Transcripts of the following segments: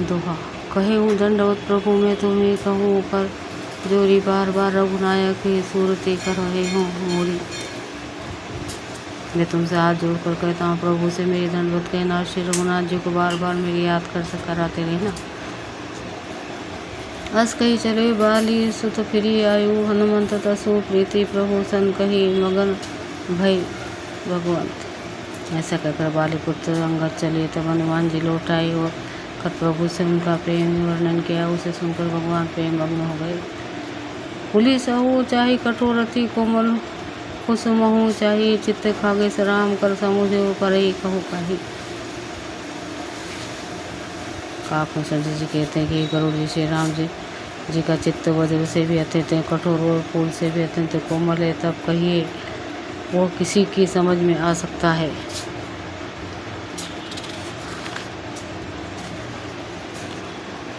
दोहा कहे हूँ दंडवत प्रभु मैं तुम्हें कहूँ कर जोरी बार बार रघुनायक ही सूरती कर रहे हूँ मोरी। मैं तुमसे हाथ जोड़कर कहता हूँ प्रभु से मेरी दंडवत कहना, श्री रघुनाथ जी को बार बार मेरी याद कराते रहना। अस कही चले बाली सुत फिरी आयु हनुमंत तसु प्रीति प्रभु सन कही मगन भई भगवंत। ऐसा कहकर बाली पुत्र अंगद चले तब हनुमान जी लौट आए और कर प्रभु से उनका प्रेम वर्णन किया। उसे सुनकर भगवान प्रेम मग्न हो गए। पुलिस हो चाहे कठोरति कोमल कुसुमहु चाहे चित्त खागे राम कर समुझे पर ही कहू काही। काक में संजय जी कहते हैं कि गरुड़ जी श्री राम जी का चित्त वज्र से भी अत्यंत कठोर और फूल से भी अत्यंत कोमल है, तब कहिए वो किसी की समझ में आ सकता है।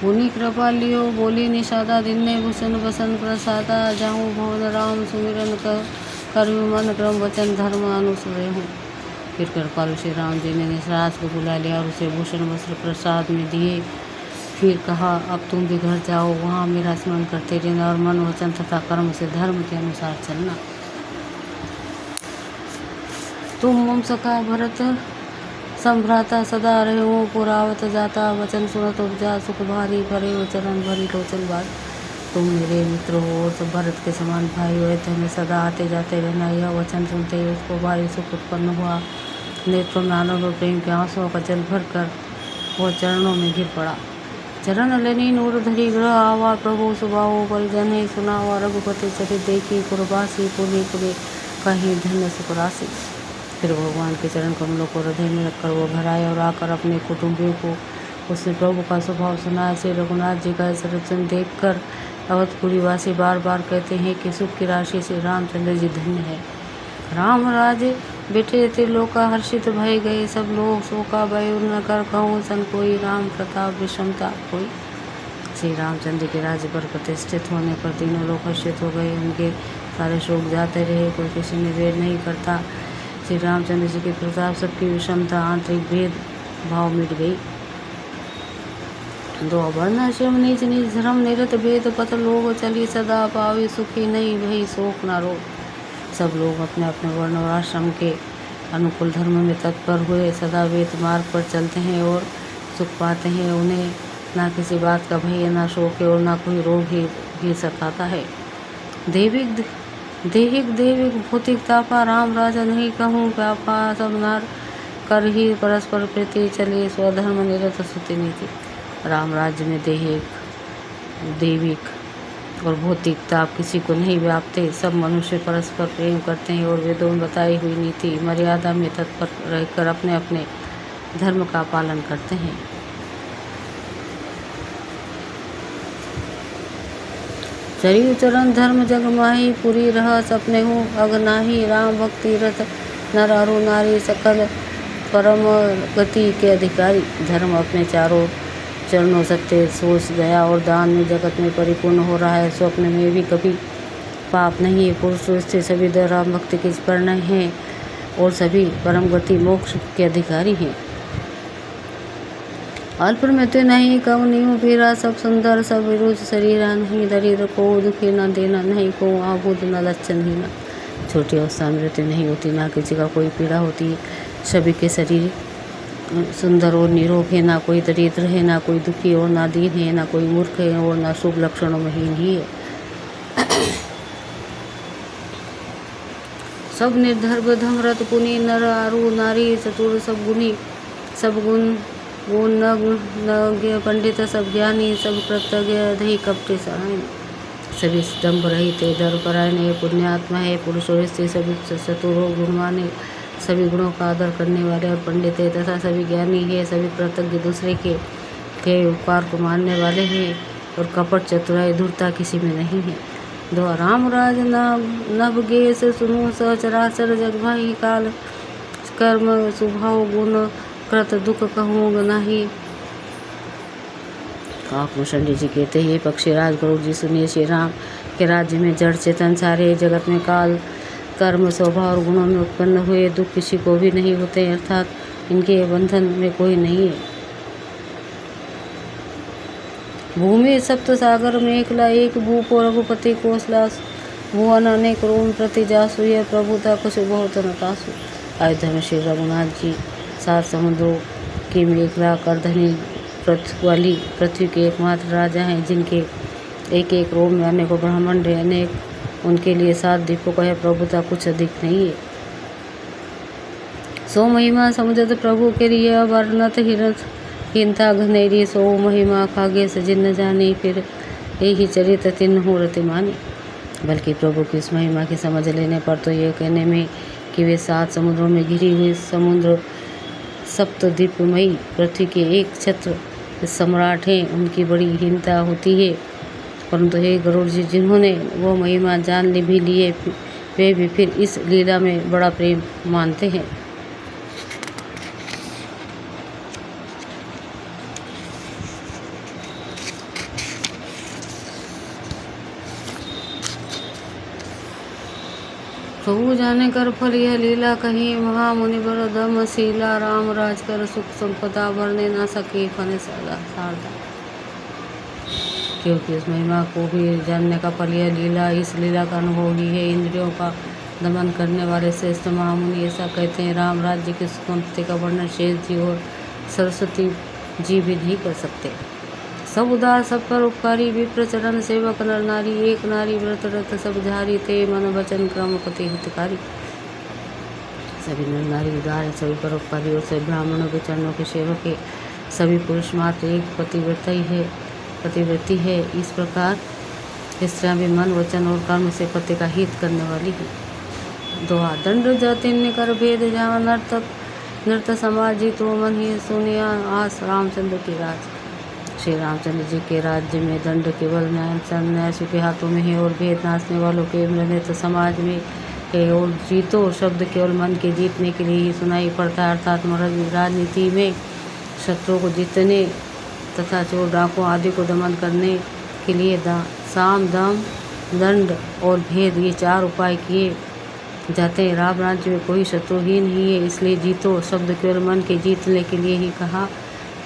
पुनि कृपा लियो बोली निषादा दिन ने भूषण बसन प्रसादा जाऊँ भवन राम सुमिरन कर मन क्रम वचन धर्म अनुसरे हूँ। फिर कृपालु श्री राम जी ने निषाद को बुला लिया और उसे भूषण वस्त्र प्रसाद में दिए। फिर कहा अब तुम भी घर जाओ, वहाँ मेरा स्मरण करते रहना और मन वचन तथा कर्म से धर्म के अनुसार चलना। तुम मम सखा भरत संभ्राता सदा रहे पुरावत जाता वचन सुनत उपजा सुख भारी भरे चरण भरी लोचन बात। तुम मेरे मित्र हो और सब भरत के समान भाई हो, तुम्हें सदा आते जाते रहना। यह वचन सुनते ही उसको भारी सुख उत्पन्न हुआ। नेत्रों में आनंद और प्रेम के आंसुओं का जल भर कर वह चरणों में गिर पड़ा। चरण लेनी नूर धरी ग्रह आवा प्रभु सुभाओ परिजन ही सुनावा रघुपति चरित देखी पुरवासी पुनि पुगे कहीं धन्य सुख राशि। फिर भगवान के चरण कमलों को हृदय में रखकर वो घर आए और आकर अपने कुटुंबियों को उसने प्रभु का स्वभाव सुनाया। श्री रघुनाथ जी का संरक्षण देखकर अवधपुरी वासी बार बार कहते हैं कि सुख की राशि से रामचंद्र जी धन्य है। राम राज बेटे त्रिलोका हर्षित भय गए सब लोग शोका भय न कर कहूँ सन कोई राम प्रताप विषमता कोई। श्री रामचंद्र के राज्य पर प्रतिष्ठित होने पर तीनों लोग हर्षित हो गए। उनके सारे शोक जाते रहे, कोई किसी में वेद नहीं करता। श्री रामचंद्र जी के प्रताप सबकी विषमता आंतरिक भेद भाव मिट गई। दो वर्णाश्रम नीच नीच धर्म निरत भेद पथ लोग चली सदा पावे सुखी नहीं भई शोक न रो। सब लोग अपने अपने वर्ण और आश्रम के अनुकूल धर्म में तत्पर हुए सदा वेद मार्ग पर चलते हैं और सुख पाते हैं। उन्हें ना किसी बात का भय ना शोक है और ना कोई रोग ही सताता है। देहिक भौतिक तापा राम राजा नहीं कहूँ व्यापा सब नार कर ही परस्पर प्रीति चले स्वधर्म निरत सुति नीति। राम राज्य में दैविक और भौतिक ताप किसी को नहीं व्यापते। सब मनुष्य परस्पर प्रेम करते हैं और वेदों में बताई हुई नीति मर्यादा में तत्पर रहकर अपने अपने धर्म का पालन करते हैं। चरियु चरण धर्म जग माही पुरी रह सपने हूँ अगनाही। राम भक्ति रथ नर अरु नारी सकल परम गति के अधिकारी। धर्म अपने चारों चरणों सत्य सोच दया और दान में जगत में परिपूर्ण हो रहा है। स्वप्न में भी कभी पाप नहीं है। पुरुषों से सभी राम भक्ति के प्रणय हैं और सभी परम गति मोक्ष के अधिकारी हैं। अल्प मृत्यु नहीं कम नीहू पीरा सब सुंदर सब विरुद्ध शरीरा नहीं दरिद्र को दुखी न देना नहीं को आबुद न लक्षण ही न। छोटी अवस्था में मृत्यु नहीं होती, ना किसी का कोई पीड़ा होती। सभी के शरीर सुंदर और निरोग है, ना कोई दरिद्र है, ना कोई दुखी और ना दीन है, ना कोई मूर्ख है और ना शुभ लक्षणों में हीन ही है। सब निर्धर्म धमरत पुनि नर आरु नारी चतुर सब गुणी सब गुण नज्ञ पंडित सब ज्ञानी सब कृतज्ञ दही कपटे सहाय। सभी स्तंभ रहित दर्परायण है, पुण्यात्मा है, पुरुष और स्त्री सभी चतुर गुणवान है, सभी गुणों का आदर करने वाले और पंडित है तथा सभी ज्ञानी है। सभी कृतज्ञ दूसरे के उपकार को मानने वाले हैं और कपट चतुराई धूर्तता किसी में नहीं है। दो राम राज नभ गेस सुनो सचराचर जग भाई काल कर्म स्वभाव गुण कृत दुख कहूँ नहीं। काकभूषण जी कहते हैं पक्षीराज गरुड़ जी सुनिए, श्री राम के राज्य में जड़ चेतन सारे जगत में काल कर्म स्वभाव और गुणों में उत्पन्न हुए दुख किसी को भी नहीं होते, अर्थात इनके बंधन में कोई नहीं है। भूमि सप्त सागर मेखला एक भूपो रघुपति कोसलास भुवन अनेक रोम प्रति जासु यह प्रभुता कुछ बहुत नटासु। अयोध्या में श्री रघुनाथ जी 7 समुद्रों की मेखला करधनी वाली पृथ्वी के एकमात्र राजा हैं, जिनके एक एक रोम में अनेकों ब्रह्मांड है, अनेक उनके लिए 7 द्वीपों का है प्रभुता कुछ अधिक नहीं है। सो महिमा समुद्र प्रभु के लिए वर्णत हिंता घनेरी सो महिमा खागे सजिन जानी फिर यही चरित तिन हो रति मानी। बल्कि प्रभु की इस महिमा की समझ लेने पर तो यह कहने में कि वे 7 समुद्रों में घिरी हुई समुद्र सप्तद्वीपमयी पृथ्वी के एक छत्र सम्राट हैं, उनकी बड़ी हीनता होती है। परंतु हे गरुड़ जी, जिन्होंने वो महिमा जान भी लिए वे भी फिर इस लीला में बड़ा प्रेम मानते हैं। प्रभु जाने कर फल यह लीला कहीं महामुनि बर दम शीला राम राज कर सुख संपदा वर्णे ना सके फने शारदा। क्योंकि उस महिमा को भी जानने का फल यह लीला, इस लीला का अनुभव ही है। इंद्रियों का दमन करने वाले श्रेष्ठ महामुनि ऐसा कहते हैं, राम राज्य की संपत्ति का वर्णन शेष जी और सरस्वती जी भी नहीं कर सकते। सब उदार सब पर उपकारी विप्र चरण सेवक नर नारी एक नारी व्रत रथ सब झारी ते मन वचन क्रम पति हितकारी। सभी नर नारी उदार है, सभी परोपकारी और सभी ब्राह्मणों के चरणों के सेवक है। सभी पुरुष मात्र एक पतिव्रती है। इस प्रकार स्त्रियां भी मन वचन और कर्म से पति का हित करने वाली है। दोहा दंड जतिन कर भेद जहाँ नर्त समाज जी तो मन ही सुनिया आस रामचंद्र की राज। श्री रामचंद्र जी के राज्य में दंड केवल न्यायियों के हाथों में है और भेद नाचने वालों के नृत्य समाज में है। और जीतो शब्द केवल मन के जीतने के लिए ही सुनाई पड़ता है, अर्थात राजनीति में शत्रुओं को जीतने तथा चोर डाकुओं आदि को दमन करने के लिए साम दाम दंड और भेद ये 4 उपाय किए जाते हैं। राम राज्य में कोई शत्रु ही नहीं है, इसलिए जीतो शब्द केवल मन के जीतने के लिए ही कहा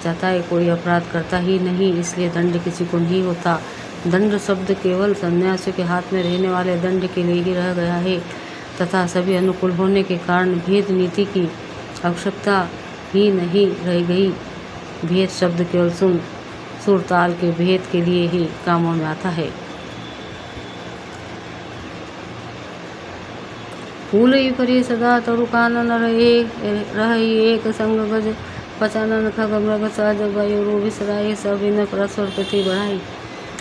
जाता है। कोई अपराध करता ही नहीं, इसलिए दंड किसी को नहीं होता। दंड शब्द केवल सन्यासियों के हाथ में रहने वाले दंड के लिए ही रह गया है तथा सभी अनुकूल होने के कारण भेद नीति की आवश्यकता ही नहीं रह गई। भेद शब्द केवल सुर ताल के भेद के लिए ही कामों में आता है। फूल ही परी सदा तरु कानन रही एक संग गज पचानन खग मृग सहज वायु विसराए सभी परस्पर प्रति बढ़ाई।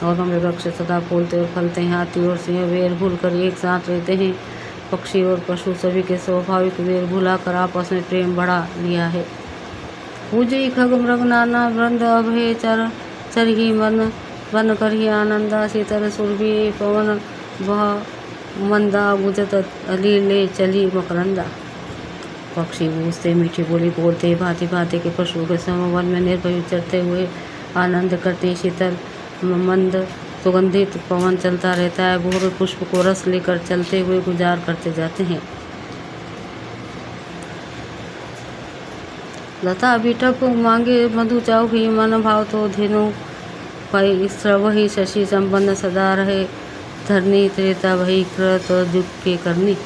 और हम वृक्ष सदा फूलते और फलते हैं, हाथी और सिंह वेर भूल कर एक साथ रहते हैं। पक्षी और पशु सभी के स्वाभाविक वेर भुलाकर आपस में प्रेम बढ़ा लिया है। पूजे खग मृग नाना वृंद अभय चर ही मन वन कर ही आनंदा शीतल सुरभि पवन वह मंदा गुजत अली ले चली मकरंदा। पक्षी गूंजते मीठी बोली बोलते भांति भांति के पशुओं के समय वन में निर्भय चरते हुए आनंद करते। शीतल मंद सुगंधित पवन चलता रहता है, भोर पुष्प को रस लेकर चलते हुए गुजार करते जाते हैं। लता बिटप मांगे मधु चाव ही मन भाव तो धेनु पाई वही शशि संपन्न सदा रहे धरनी त्रेता वही कृत जुग के करनी।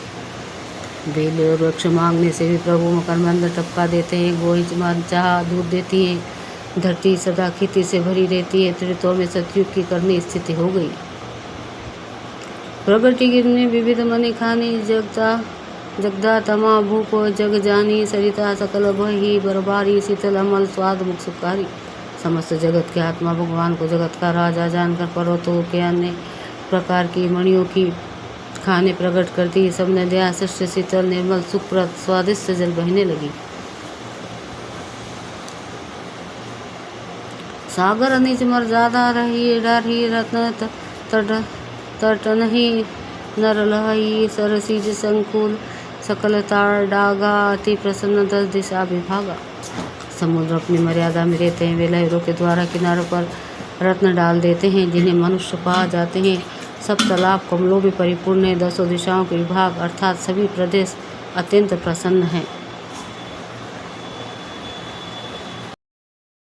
बेल और वृक्ष मांगने से भी प्रभु मकरमंद टपका देते हैं। गोही चाह दूध देती है, धरती सदा खेती से भरी रहती है। त्रितों में सतयुग की करनी स्थिति हो गई। प्रगति गिरने विविध मनि खानी जगदा तमा भूप जग जानी सरिता सकल बही बरबारी शीतल अमल स्वाद मुख सुखारी। समस्त जगत के आत्मा भगवान को जगत का राजा जानकर पर्वतों के अन्य प्रकार की मणियों की खाने प्रकट करती। सब नदियाँ सृष्टि शीतल निर्मल सुखप्रद स्वादिष्ट जल बहने लगी। सागर निज मर्यादा रही डरही रत्न तट नहीं नर लहई सरसीज संकुल सकल तार डागा अति प्रसन्न 10 दिशा विभागा। समुद्र अपनी मर्यादा में रहते हैं, वे लहरों के द्वारा किनारों पर रत्न डाल देते हैं जिन्हें मनुष्य पा जाते हैं। सब तालाब कमलों में परिपूर्ण है, 10 दिशाओं के विभाग अर्थात सभी प्रदेश अत्यंत प्रसन्न हैं।